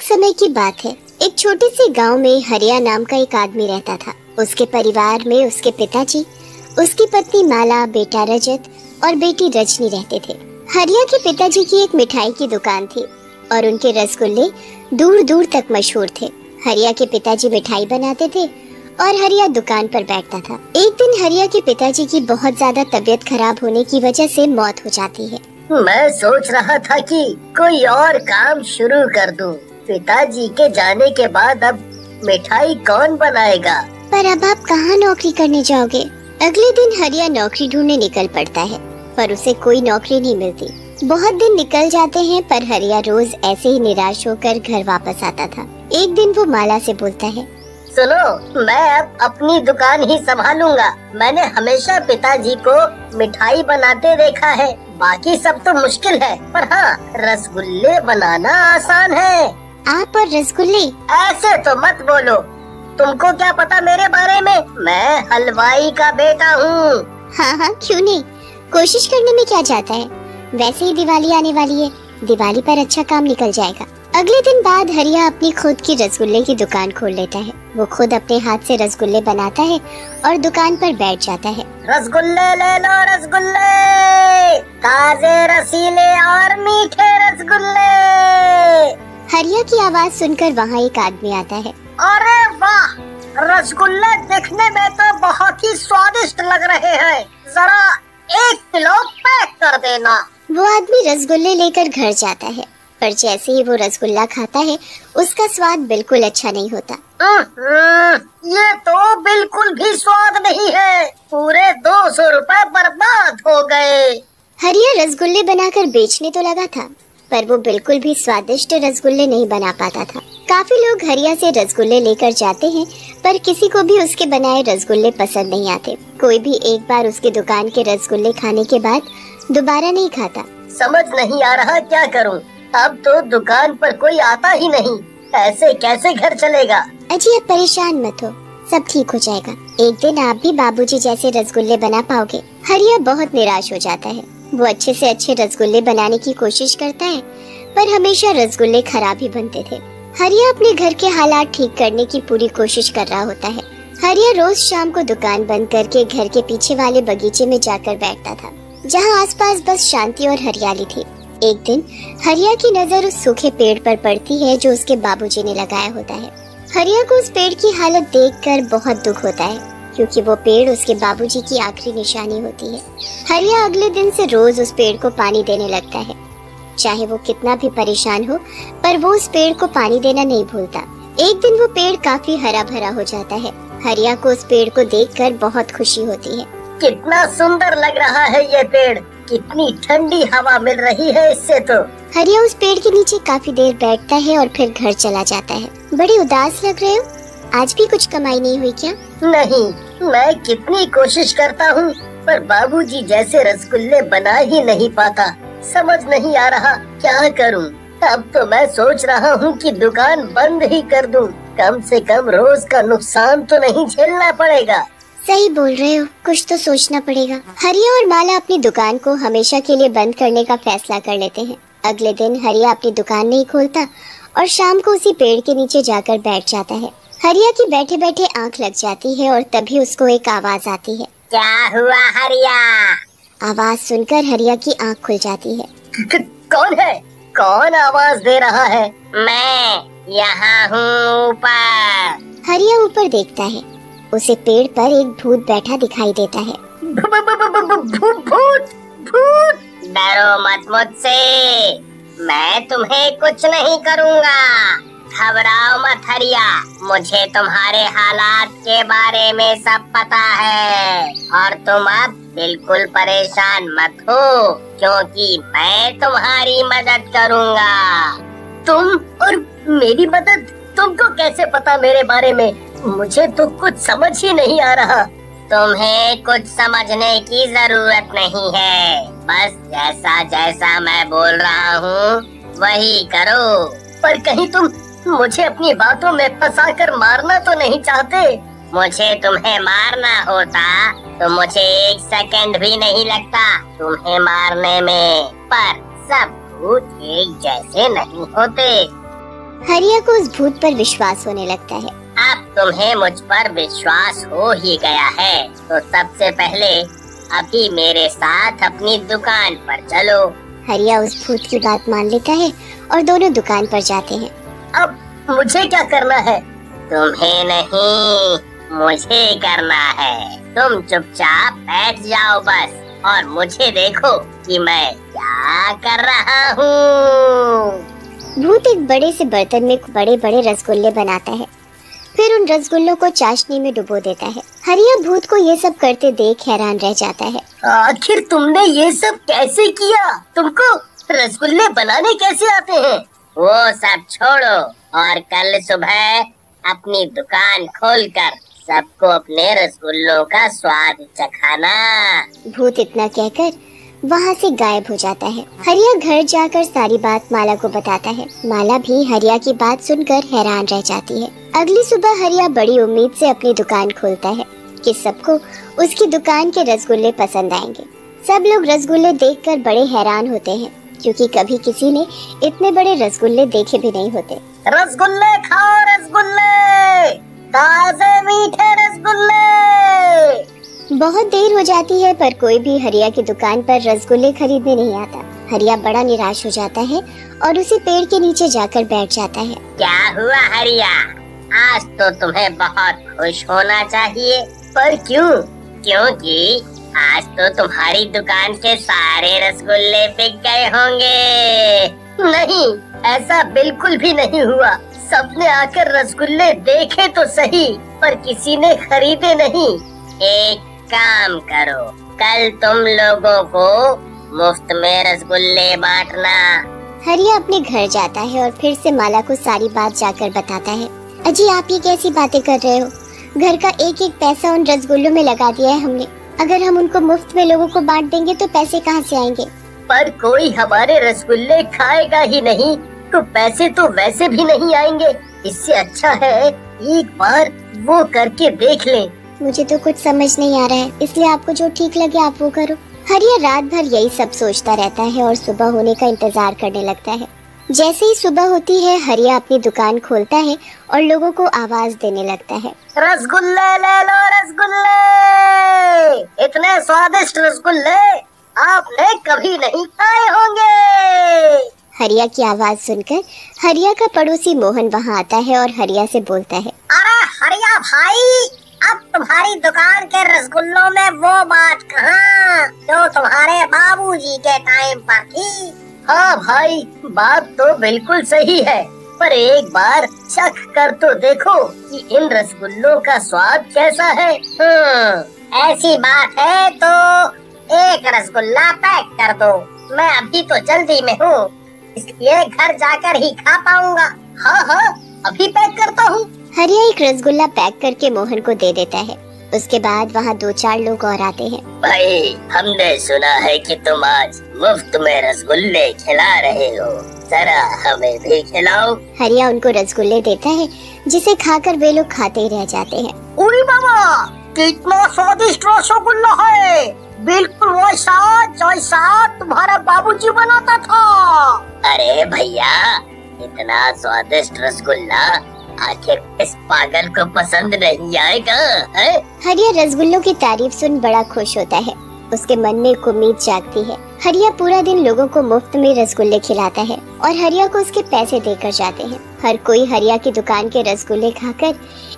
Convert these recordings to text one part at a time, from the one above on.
समय की बात है। एक छोटे से गांव में हरिया नाम का एक आदमी रहता था। उसके परिवार में उसके पिताजी, उसकी पत्नी माला, बेटा रजत और बेटी रजनी रहते थे। हरिया के पिताजी की एक मिठाई की दुकान थी और उनके रसगुल्ले दूर दूर तक मशहूर थे। हरिया के पिताजी मिठाई बनाते थे और हरिया दुकान पर बैठता था। एक दिन हरिया के पिताजी की बहुत ज्यादा तबीयत खराब होने की वजह से मौत हो जाती है। मैं सोच रहा था कि कोई और काम शुरू कर दूं। पिताजी के जाने के बाद अब मिठाई कौन बनाएगा? पर अब आप कहाँ नौकरी करने जाओगे? अगले दिन हरिया नौकरी ढूंढने निकल पड़ता है, पर उसे कोई नौकरी नहीं मिलती। बहुत दिन निकल जाते हैं, पर हरिया रोज ऐसे ही निराश होकर घर वापस आता था। एक दिन वो माला से बोलता है, सुनो, मैं अब अपनी दुकान ही संभालूंगा। मैंने हमेशा पिताजी को मिठाई बनाते देखा है। बाकी सब तो मुश्किल है, पर हाँ, रसगुल्ले बनाना आसान है। आप और रसगुल्ले? ऐसे तो मत बोलो। तुमको क्या पता मेरे बारे में? मैं हलवाई का बेटा हूँ। हाँ, क्यों नहीं, कोशिश करने में क्या जाता है। वैसे ही दिवाली आने वाली है, दिवाली पर अच्छा काम निकल जाएगा। अगले दिन बाद हरिया अपनी खुद की रसगुल्ले की दुकान खोल लेता है। वो खुद अपने हाथ से रसगुल्ले बनाता है और दुकान पर बैठ जाता है। रसगुल्ले ले लो, रसगुल्ले, ताजे रसीले और मीठे रसगुल्ले। हरिया की आवाज सुनकर वहाँ एक आदमी आता है। अरे वाह, रसगुल्ले दिखने में तो बहुत ही स्वादिष्ट लग रहे हैं। जरा 1 किलो पैक कर देना। वो आदमी रसगुल्ले लेकर घर जाता है, पर जैसे ही वो रसगुल्ला खाता है उसका स्वाद बिल्कुल अच्छा नहीं होता। ये तो बिल्कुल भी स्वाद नहीं है। पूरे 200 रुपए बर्बाद हो गए। हरिया रसगुल्ले बनाकर बेचने तो लगा था, पर वो बिल्कुल भी स्वादिष्ट रसगुल्ले नहीं बना पाता था। काफी लोग हरिया से रसगुल्ले लेकर जाते हैं, पर किसी को भी उसके बनाए रसगुल्ले पसंद नहीं आते। कोई भी एक बार उसकी दुकान के रसगुल्ले खाने के बाद दोबारा नहीं खाता। समझ नहीं आ रहा क्या करूं। अब तो दुकान पर कोई आता ही नहीं। ऐसे कैसे घर चलेगा? अजी, आप परेशान मत हो, सब ठीक हो जाएगा। एक दिन आप भी बाबूजी जैसे रसगुल्ले बना पाओगे। हरिया बहुत निराश हो जाता है। वो अच्छे से अच्छे रसगुल्ले बनाने की कोशिश करता है, पर हमेशा रसगुल्ले खराब ही बनते थे। हरिया अपने घर के हालात ठीक करने की पूरी कोशिश कर रहा होता है। हरिया रोज शाम को दुकान बंद करके घर के पीछे वाले बगीचे में जाकर बैठता था, जहाँ आसपास बस शांति और हरियाली थी। एक दिन हरिया की नजर उस सूखे पेड़ पर पड़ती है जो उसके बाबूजी ने लगाया होता है। हरिया को उस पेड़ की हालत देखकर बहुत दुख होता है, क्योंकि वो पेड़ उसके बाबूजी की आखिरी निशानी होती है। हरिया अगले दिन से रोज उस पेड़ को पानी देने लगता है। चाहे वो कितना भी परेशान हो, पर वो उस पेड़ को पानी देना नहीं भूलता। एक दिन वो पेड़ काफी हरा भरा हो जाता है। हरिया को उस पेड़ को देखकर बहुत खुशी होती है। कितना सुंदर लग रहा है ये पेड़। कितनी ठंडी हवा मिल रही है इससे तो। हरिया उस पेड़ के नीचे काफी देर बैठता है और फिर घर चला जाता है। बड़े उदास लग रहे हो, आज भी कुछ कमाई नहीं हुई क्या? नहीं, मैं कितनी कोशिश करता हूँ, पर बाबूजी जैसे रसगुल्ले बना ही नहीं पाता। समझ नहीं आ रहा क्या करूँ। अब तो मैं सोच रहा हूँ कि दुकान बंद ही कर दूँ। कम से कम रोज का नुकसान तो नहीं झेलना पड़ेगा। सही बोल रहे हो, कुछ तो सोचना पड़ेगा। हरिया और माला अपनी दुकान को हमेशा के लिए बंद करने का फैसला कर लेते हैं। अगले दिन हरिया अपनी दुकान नहीं खोलता और शाम को उसी पेड़ के नीचे जाकर बैठ जाता है। हरिया की बैठे बैठे आंख लग जाती है और तभी उसको एक आवाज आती है। क्या हुआ हरिया? आवाज सुनकर हरिया की आंख खुल जाती है। कौन है? कौन आवाज दे रहा है? मैं यहाँ हूँ ऊपर। हरिया ऊपर देखता है, उसे पेड़ पर एक भूत बैठा दिखाई देता है। भूत! डरो मत मुझसे, मैं तुम्हें कुछ नहीं करूँगा। घबराओ मत हरिया, मुझे तुम्हारे हालात के बारे में सब पता है और तुम अब बिल्कुल परेशान मत हो, क्योंकि मैं तुम्हारी मदद करूँगा। तुम और मेरी मदद? तुमको कैसे पता मेरे बारे में? मुझे तो कुछ समझ ही नहीं आ रहा। तुम्हें कुछ समझने की जरूरत नहीं है, बस जैसा जैसा मैं बोल रहा हूँ वही करो। पर कहीं तुम मुझे अपनी बातों में फंसाकर मारना तो नहीं चाहते? मुझे तुम्हें मारना होता तो मुझे 1 सेकंड भी नहीं लगता तुम्हें मारने में, पर सब भूत एक जैसे नहीं होते। हरिया को उस भूत पर विश्वास होने लगता है। अब तुम्हें मुझ पर विश्वास हो ही गया है तो सबसे पहले अभी मेरे साथ अपनी दुकान पर चलो। हरिया उस भूत की बात मान लेता है और दोनों दुकान पर जाते हैं। अब मुझे क्या करना है? तुम्हें नहीं, मुझे करना है। तुम चुपचाप बैठ जाओ बस और मुझे देखो कि मैं क्या कर रहा हूँ। भूत एक बड़े से बर्तन में बड़े बड़े रसगुल्ले बनाता है, फिर उन रसगुल्लों को चाशनी में डुबो देता है। हरिया भूत को ये सब करते देख हैरान रह जाता है। आखिर तुमने ये सब कैसे किया? तुमको रसगुल्ले बनाने कैसे आते हैं? वो सब छोड़ो और कल सुबह अपनी दुकान खोलकर सबको अपने रसगुल्लों का स्वाद चखाना। भूत इतना कहकर वहाँ से गायब हो जाता है। हरिया घर जाकर सारी बात माला को बताता है। माला भी हरिया की बात सुनकर हैरान रह जाती है। अगली सुबह हरिया बड़ी उम्मीद से अपनी दुकान खोलता है कि सबको उसकी दुकान के रसगुल्ले पसंद आएंगे। सब लोग रसगुल्ले देखकर बड़े हैरान होते हैं क्योंकि कभी किसी ने इतने बड़े रसगुल्ले देखे भी नहीं होते। रसगुल्ले खाओ, रसगुल्ले, ताजे मीठे रसगुल्ले। बहुत देर हो जाती है पर कोई भी हरिया की दुकान पर रसगुल्ले खरीदने नहीं आता। हरिया बड़ा निराश हो जाता है और उसी पेड़ के नीचे जाकर बैठ जाता है। क्या हुआ हरिया? आज तो तुम्हें बहुत खुश होना चाहिए, पर क्यों? क्योंकि आज तो तुम्हारी दुकान के सारे रसगुल्ले बिक गए होंगे। नहीं, ऐसा बिल्कुल भी नहीं हुआ। सबने आकर रसगुल्ले देखे तो सही, पर किसी ने खरीदे नहीं। एक काम करो, कल तुम लोगों को मुफ्त में रसगुल्ले बांटना। हरिया अपने घर जाता है और फिर से माला को सारी बात जाकर बताता है। अजी, आप ये कैसी बातें कर रहे हो? घर का एक एक पैसा उन रसगुल्लों में लगा दिया है हमने। अगर हम उनको मुफ्त में लोगों को बांट देंगे तो पैसे कहाँ से आएंगे? पर कोई हमारे रसगुल्ले खाएगा ही नहीं तो पैसे तो वैसे भी नहीं आएंगे। इससे अच्छा है एक बार वो करके देख लें। मुझे तो कुछ समझ नहीं आ रहा है, इसलिए आपको जो ठीक लगे आप वो करो। हरिया रात भर यही सब सोचता रहता है और सुबह होने का इंतजार करने लगता है। जैसे ही सुबह होती है हरिया अपनी दुकान खोलता है और लोगों को आवाज देने लगता है। रसगुल्ले ले लो, रसगुल्ले, इतने स्वादिष्ट रसगुल्ले आपने कभी नहीं खाए होंगे। हरिया की आवाज सुनकर हरिया का पड़ोसी मोहन वहाँ आता है और हरिया से बोलता है। अरे हरिया भाई, अब तुम्हारी दुकान के रसगुल्लों में वो बात कहाँ जो तुम्हारे बाबूजी के टाइम पर थी। हाँ भाई, बात तो बिल्कुल सही है, पर एक बार चख कर तो देखो कि इन रसगुल्लों का स्वाद कैसा है। ऐसी बात है तो एक रसगुल्ला पैक कर दो। मैं अभी तो जल्दी में हूँ, इसलिए घर जाकर ही खा पाऊंगा। हाँ हाँ, अभी पैक करता हूँ। हरिया एक रसगुल्ला पैक करके मोहन को दे देता है। उसके बाद वहाँ 2-4 लोग और आते हैं। भाई, हमने सुना है कि तुम आज मुफ्त में रसगुल्ले खिला रहे हो, जरा हमें भी खिलाओ। हरिया उनको रसगुल्ले देता है जिसे खाकर वे लोग खाते ही रह जाते हैं। उरी बाबा, कितना स्वादिष्ट रसगुल्ला है, बिल्कुल वैसा जैसा तुम्हारा बाबूजी बनाता था। अरे भैया, इतना स्वादिष्ट रसगुल्ला आखिर इस पागल को पसंद नहीं आएगा है? हरिया रसगुल्लों की तारीफ सुन बड़ा खुश होता है। उसके मन में एक उम्मीद जागती है। हरिया पूरा दिन लोगों को मुफ्त में रसगुल्ले खिलाता है और हरिया को उसके पैसे देकर जाते हैं। हर कोई हरिया की दुकान के रसगुल्ले खाकर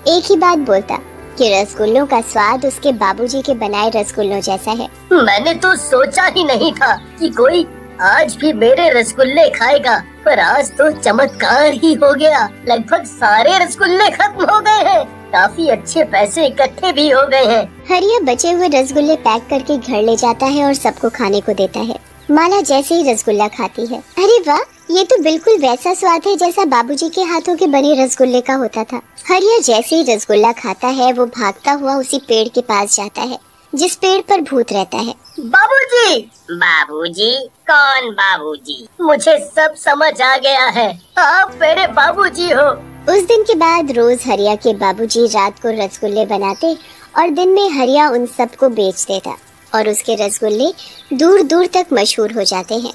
एक ही बात बोलता कि रसगुल्लों का स्वाद उसके बाबूजी के बनाए रसगुल्लों जैसा है। मैंने तो सोचा ही नहीं था कि कोई आज भी मेरे रसगुल्ले खाएगा, पर आज तो चमत्कार ही हो गया। लगभग सारे रसगुल्ले खत्म हो गए हैं, काफी अच्छे पैसे इकट्ठे भी हो गए हैं। हरिया बचे हुए रसगुल्ले पैक करके घर ले जाता है और सबको खाने को देता है। माला जैसे ही रसगुल्ला खाती है, अरे वाह, ये तो बिल्कुल वैसा स्वाद है जैसा बाबूजी के हाथों के बने रसगुल्ले का होता था। हरिया जैसे ही रसगुल्ला खाता है वो भागता हुआ उसी पेड़ के पास जाता है जिस पेड़ पर भूत रहता है। बाबूजी, बाबूजी, कौन बाबूजी? मुझे सब समझ आ गया है, आप मेरे बाबूजी हो। उस दिन के बाद रोज हरिया के बाबूजी रात को रसगुल्ले बनाते और दिन में हरिया उन सबको बेच देता और उसके रसगुल्ले दूर दूर तक मशहूर हो जाते हैं।